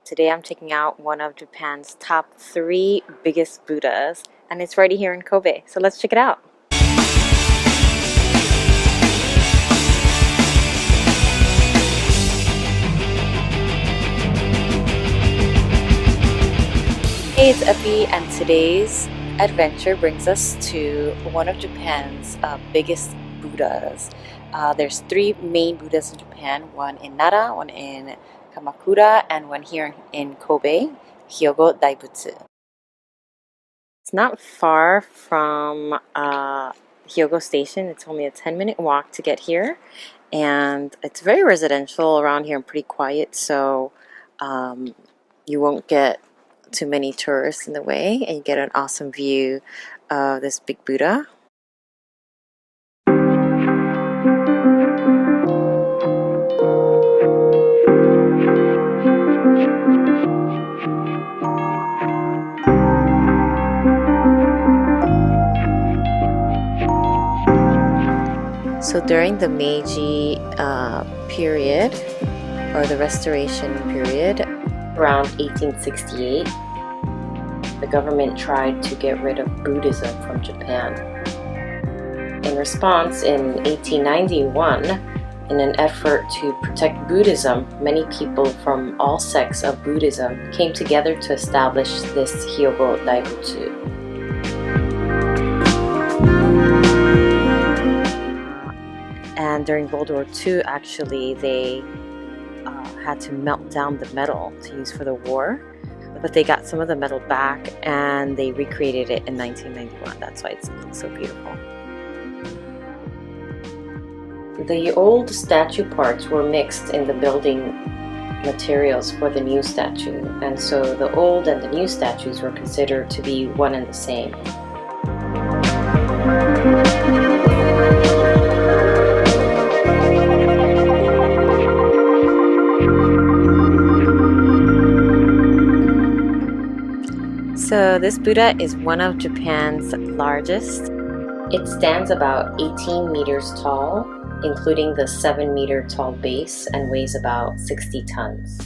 Today I'm checking out one of Japan's top 3 biggest Buddhas, and it's right here in Kobe. So let's check it out. Hey, it's Epi, and today's adventure brings us to one of Japan's biggest Buddhas. There's 3 main Buddhas in Japan, one in Nara, one in Kamakura, and one here in Kobe, Hyogo Daibutsu. It's not far from Hyogo Station. It's only a 10-minute walk to get here, and it's very residential around here and pretty quiet, so you won't get too many tourists in the way, and you get an awesome view of this big Buddha. So during the Meiji period, or the Restoration period, around 1868, the government tried to get rid of Buddhism from Japan. In response, in 1891, in an effort to protect Buddhism, many people from all sects of Buddhism came together to establish this Hyogo Daibutsu. And during World War II, actually, they had to melt down the metal to use for the war, but they got some of the metal back and they recreated it in 1991. That's why it looks so beautiful. The old statue parts were mixed in the building materials for the new statue, and so the old and the new statues were considered to be one and the same. So this Buddha is one of Japan's largest. It stands about 18 meters tall, including the 7-meter tall base, and weighs about 60 tons.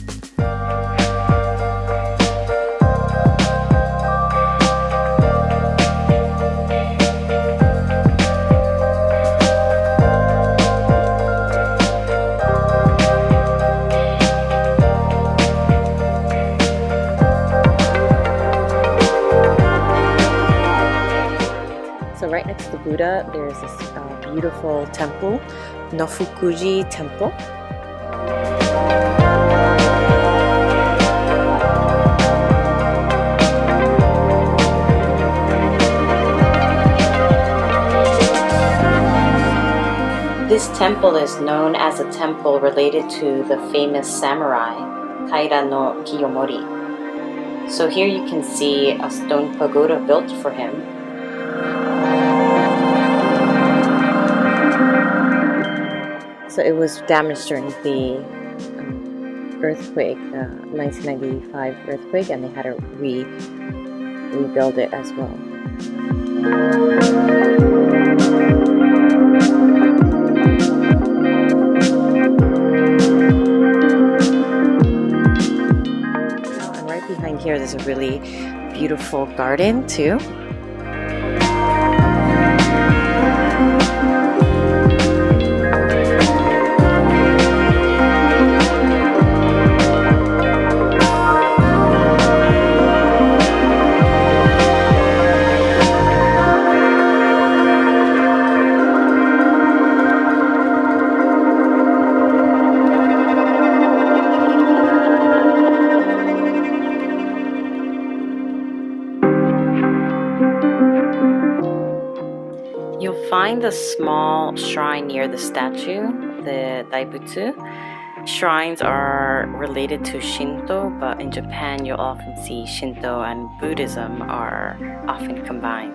So right next to the Buddha, there's this beautiful temple, Nofukuji Temple. This temple is known as a temple related to the famous samurai, Taira no Kiyomori. So here you can see a stone pagoda built for him. So it was damaged during the earthquake, 1995 earthquake, and they had to rebuild it as well. And right behind here, there's a really beautiful garden too. You'll find a small shrine near the statue, the Daibutsu. Shrines are related to Shinto, but in Japan you'll often see Shinto and Buddhism are often combined.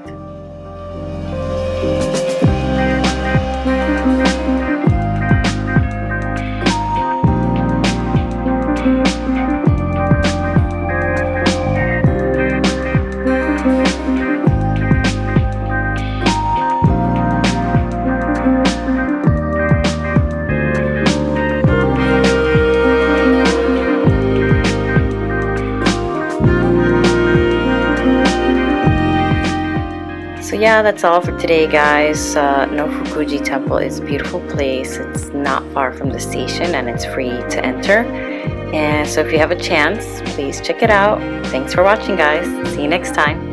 So yeah, that's all for today, guys. Nofukuji Temple is a beautiful place. It's not far from the station and it's free to enter. And so if you have a chance, please check it out. Thanks for watching, guys. See you next time.